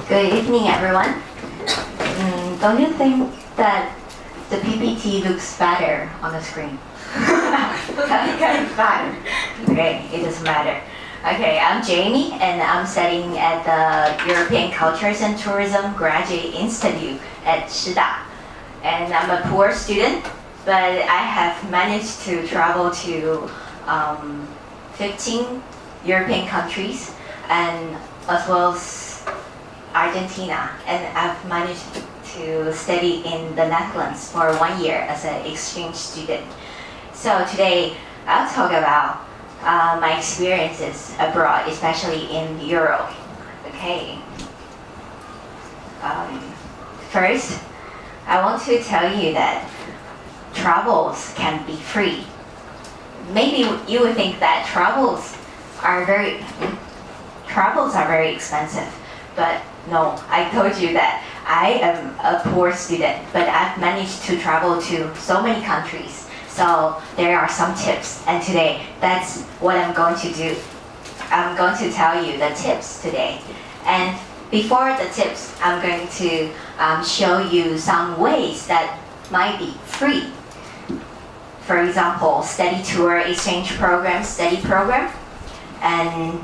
Good evening, everyone. Don't you think that the PPT looks better on the screen? Kind of better. Okay, it doesn't matter. Okay, I'm Jamie, and I'm studying at the European Cultures and Tourism Graduate Institute at Shida. And I'm a poor student, but I have managed to travel to 15 European countries, and as well as Argentina, and I've managed to study in the Netherlands for 1 year as an exchange student. So today I'll talk about my experiences abroad, especially in Europe. Okay. First, I want to tell you that travels can be free. Maybe you would think that travels are very expensive, but no, I told you that I am a poor student, but I've managed to travel to so many countries. So there are some tips, and today that's what I'm going to do. I'm going to tell you the tips today. And before the tips, I'm going to show you some ways that might be free. For example, study tour, exchange program, study program. And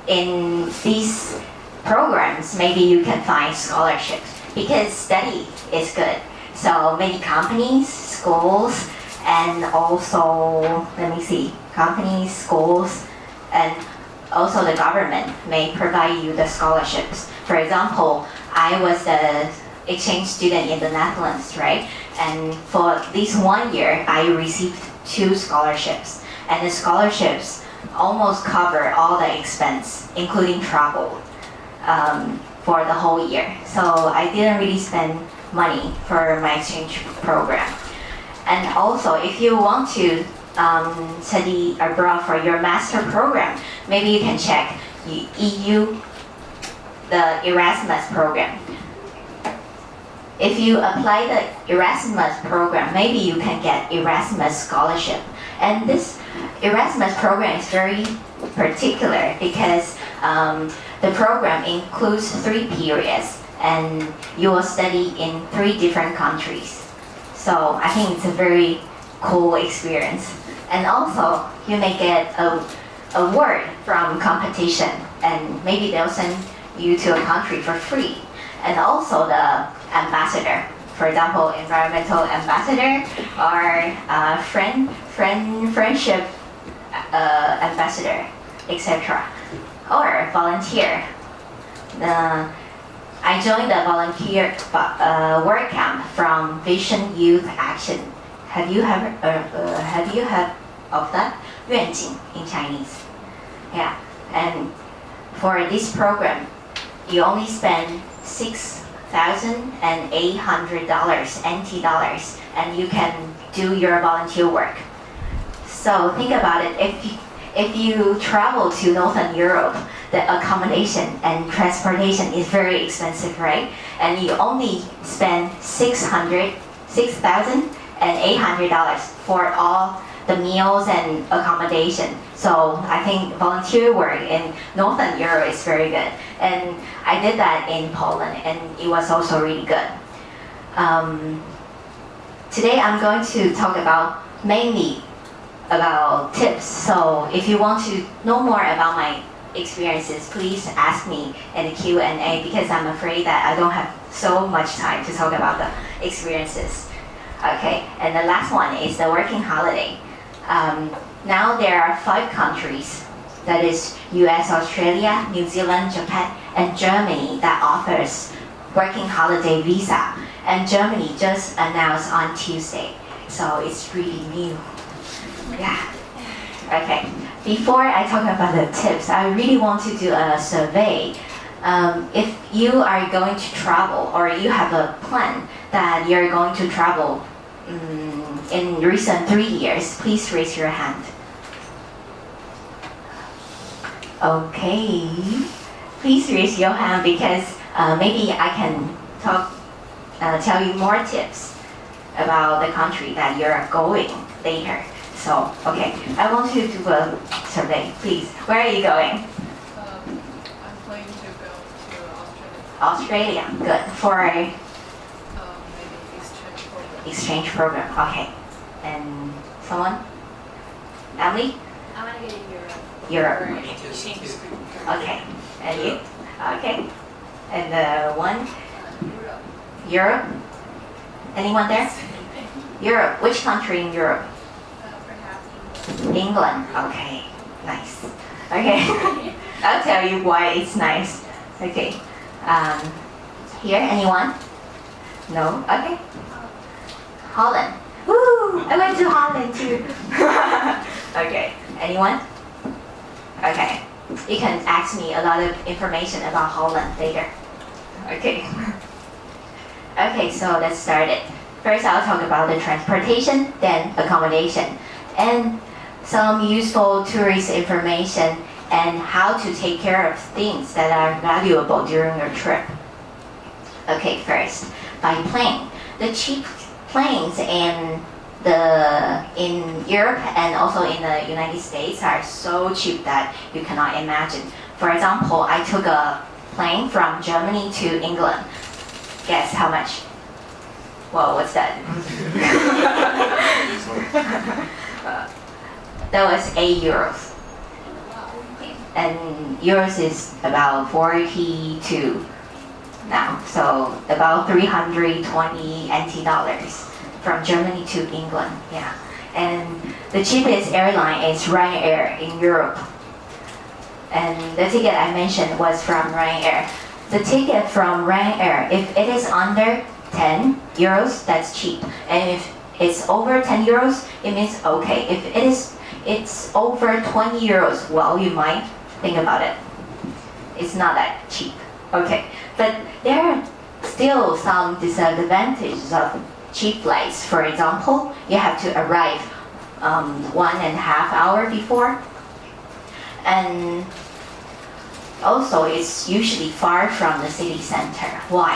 in these programs, maybe you can find scholarships because study is good. So many companies, schools, and also, companies, schools, and also the government may provide you the scholarships. For example, I was an exchange student in the Netherlands, right? And for this 1 year, I received 2 scholarships. And the scholarships almost cover all the expense, including travel, for the whole year. So I didn't really spend money for my exchange program. And also, if you want to study abroad for your master program, maybe you can check EU, the Erasmus program. If you apply the Erasmus program, maybe you can get Erasmus scholarship. And this Erasmus program is very particular because the program includes 3 periods, and you will study in 3 different countries. So I think it's a very cool experience. And also, you may get a award from competition, and maybe they'll send you to a country for free. And also the ambassador, for example, environmental ambassador or friendship ambassador, etc. Or volunteer. I joined the volunteer work camp from Vision Youth Action. Have you heard of that? 愿景 in Chinese. Yeah. And for this program, you only spend $6,800 NT dollars, and you can do your volunteer work. So think about it. If you travel to Northern Europe, the accommodation and transportation is very expensive, right? And you only spend $6,800 for all the meals and accommodation. So I think volunteer work in Northern Europe is very good. And I did that in Poland, and it was also really good. Today I'm going to talk mainly about tips. So if you want to know more about my experiences, please ask me in the Q&A, because I'm afraid that I don't have so much time to talk about the experiences. Okay, and the last one is the working holiday. Now there are 5 countries, that is US, Australia, New Zealand, Japan, and Germany, that offers working holiday visa. And Germany just announced on Tuesday, so it's really new. Yeah. Okay. Before I talk about the tips, I really want to do a survey. If you are going to travel, or you have a plan that you're going to travel in recent 3 years, please raise your hand. Okay. Please raise your hand, because maybe I can tell you more tips about the country that you're going later. So, okay, I want you to do a survey, please. Where are you going? I'm planning to go to Australia, good. For Maybe exchange program. exchange program, okay. And someone? Emily? I want to get in Europe. Europe, For okay. exchange. Okay. And you? Okay. And the one? Europe. Europe? Anyone there? Europe. Which country in Europe? Perhaps England. England. Okay. Nice. Okay. I'll tell you why it's nice. Okay. Here, anyone? No? Okay. Holland. Woo! I went to Holland too. Okay. Anyone? Okay. You can ask me a lot of information about Holland later. Okay. Okay, so let's start it. First, I'll talk about the transportation, then accommodation, and some useful tourist information and how to take care of things that are valuable during your trip. Okay, first, by plane. The cheap planes in Europe and also in the United States are so cheap that you cannot imagine. For example, I took a plane from Germany to England. Guess how much? Whoa, what's that? That was 8 euros. And euros is about 42 now, so about 320 NT dollars from Germany to England. Yeah, and the cheapest airline is Ryanair in Europe. And the ticket I mentioned was from Ryanair. The ticket from Ryanair, if it is under 10 euros, that's cheap. And if it's over 10 euros, it means okay. If it's over 20 euros, well, you might think about it. It's not that cheap. Okay, but there are still some disadvantages of cheap flights. For example, you have to arrive 1.5 hours before, and also it's usually far from the city center. Why?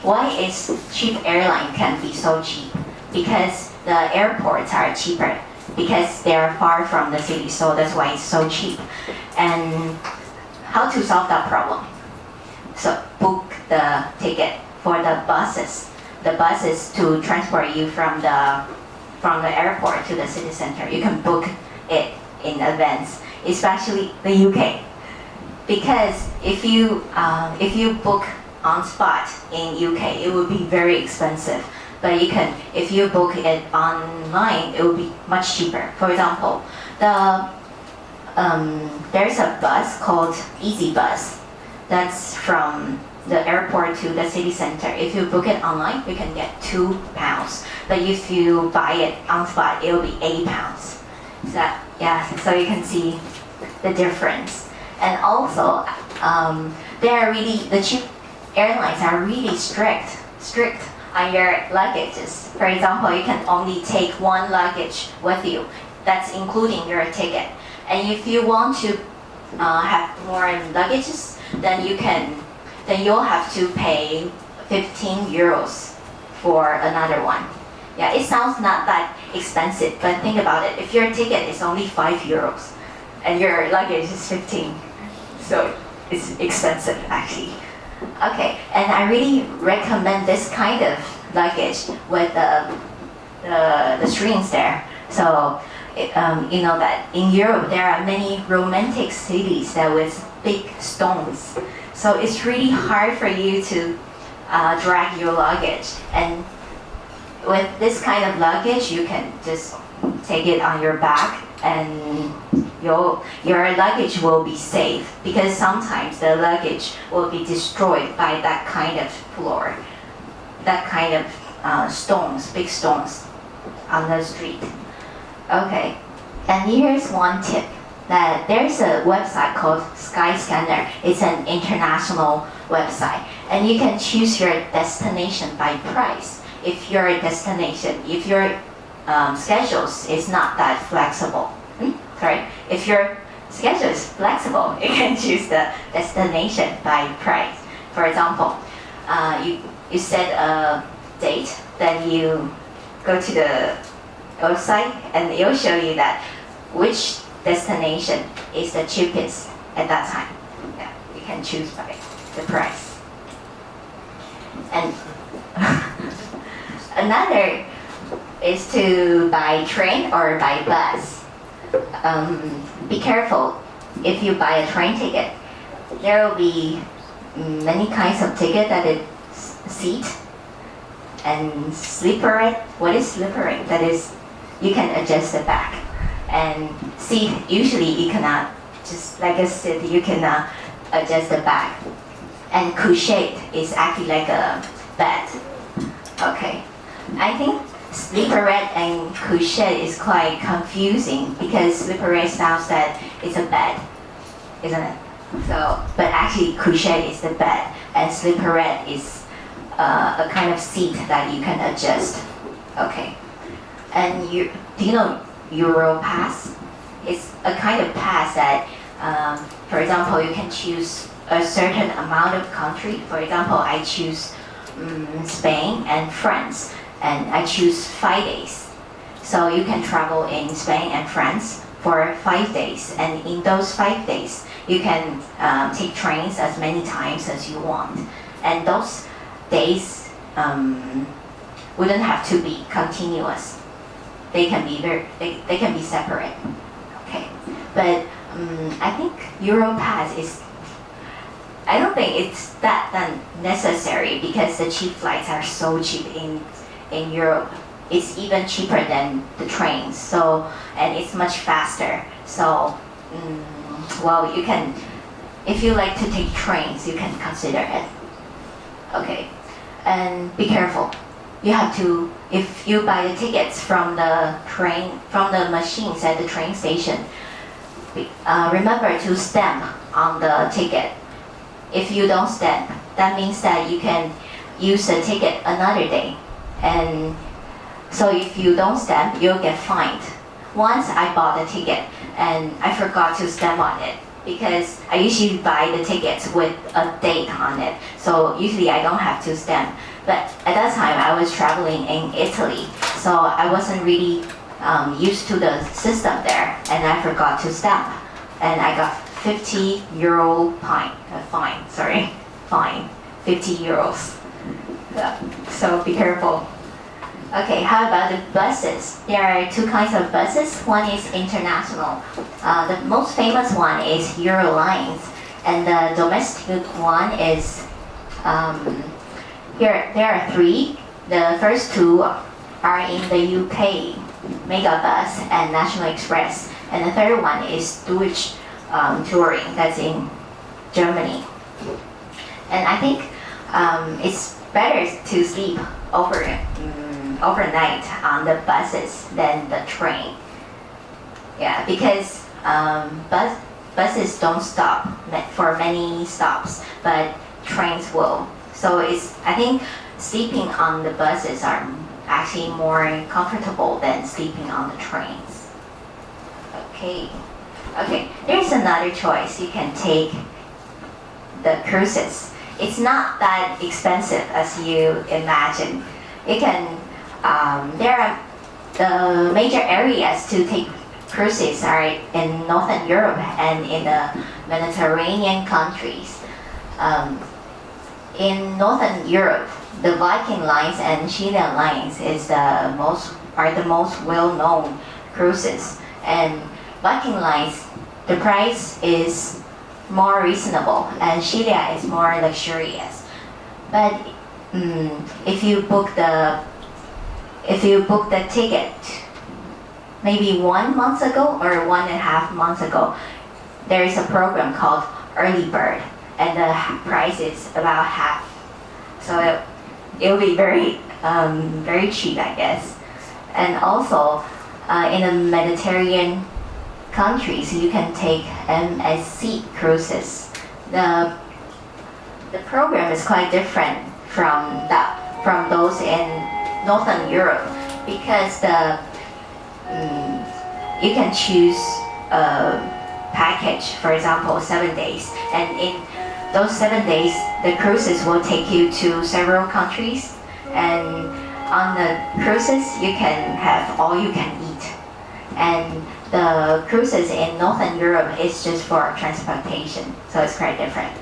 Why is cheap airline can be so cheap? Because the airports are cheaper because they are far from the city, so that's why it's so cheap. And how to solve that problem? So book the ticket for the buses. The buses to transport you from the airport to the city center. You can book it in advance, especially the UK. Because if you book on spot in UK, it will be very expensive. But if you book it online, it will be much cheaper. For example, there's a bus called Easy Bus. That's from the airport to the city center. If you book it online, you can get £2. But if you buy it on spot, it will be £8. So you can see the difference. And also, the cheap airlines are really strict on your luggages. For example, you can only take one luggage with you. That's including your ticket. And if you want to have more luggages, then you'll have to pay 15 euros for another one. Yeah, it sounds not that expensive, but think about it. If your ticket is only 5 euros and your luggage is 15, so it's expensive actually. Okay, and I really recommend this kind of luggage with the strings there. So you know that in Europe there are many romantic cities that with big stones. So it's really hard for you to drag your luggage. And with this kind of luggage, you can just take it on your back and your luggage will be safe, because sometimes the luggage will be destroyed by that kind of floor, that kind of stones, big stones on the street. Okay, and here's one tip, that there's a website called Skyscanner. It's an international website, and you can choose your destination by price. If your schedules is not that flexible, if your schedule is flexible, you can choose the destination by price. For example, you set a date, then you go to the website and it'll show you that which destination is the cheapest at that time. Yeah, you can choose by the price. And another is to buy train or by bus. Be careful if you buy a train ticket. There will be many kinds of ticket that is seat and sleeper. What is sleeper? That is, you can adjust the back. And seat, usually you cannot, just like a seat, you cannot adjust the back. And couchette is actually like a bed. Okay, I think sleeperette and couchette is quite confusing because sleeperette sounds that it's a bed, isn't it? So, but actually couchette is the bed and sleeperette is a kind of seat that you can adjust. Okay, and do you know Euro pass? It's a kind of pass that, for example, you can choose a certain amount of country. For example, I choose Spain and France, and I choose 5 days. So you can travel in Spain and France for 5 days, and in those 5 days, you can take trains as many times as you want. And those days wouldn't have to be continuous. They can be they can be separate. Okay, but I think Europass is. I don't think it's that necessary because the cheap flights are so cheap in Europe. It's even cheaper than the trains. So and it's much faster. So well, you can, if you like to take trains, you can consider it. Okay, and be careful. You have to, if you buy the tickets from the train, from the machines at the train station, remember to stamp on the ticket. If you don't stamp, that means that you can use the ticket another day. And so if you don't stamp, you'll get fined. Once I bought the ticket and I forgot to stamp on it because I usually buy the tickets with a date on it. So usually I don't have to stamp. But at that time I was traveling in Italy, so I wasn't really used to the system there, and I forgot to stamp. And I got 50 euro fine, 50 euros. Yeah. So be careful. Okay, how about the buses? There are two kinds of buses. One is international. The most famous one is Eurolines, and the domestic one is, there are three. The first two are in the UK, Megabus and National Express, and the third one is Deutsche Touring, that's in Germany. And I think it's better to sleep overnight on the buses than the train. Yeah, because buses don't stop for many stops, but trains will. So I think sleeping on the buses are actually more comfortable than sleeping on the trains. Okay, there's another choice. You can take the cruises. It's not that expensive as you imagine. You can, there are the major areas to take cruises are in Northern Europe and in the Mediterranean countries. In Northern Europe, the Viking lines and Chilean lines are the most well-known cruises. And Viking lines, the price is more reasonable, and Chilean is more luxurious. But if you book the ticket maybe 1 month ago or 1.5 months ago, there is a program called Early Bird, and the price is about half. So it'll be very cheap, I guess. And also in the Mediterranean countries, you can take MSC cruises. The program is quite different from those in Northern Europe because you can choose a package, for example, 7 days, and in those 7 days, the cruises will take you to several countries, and on the cruises, you can have all you can eat. And the cruises in Northern Europe is just for transportation, so it's quite different.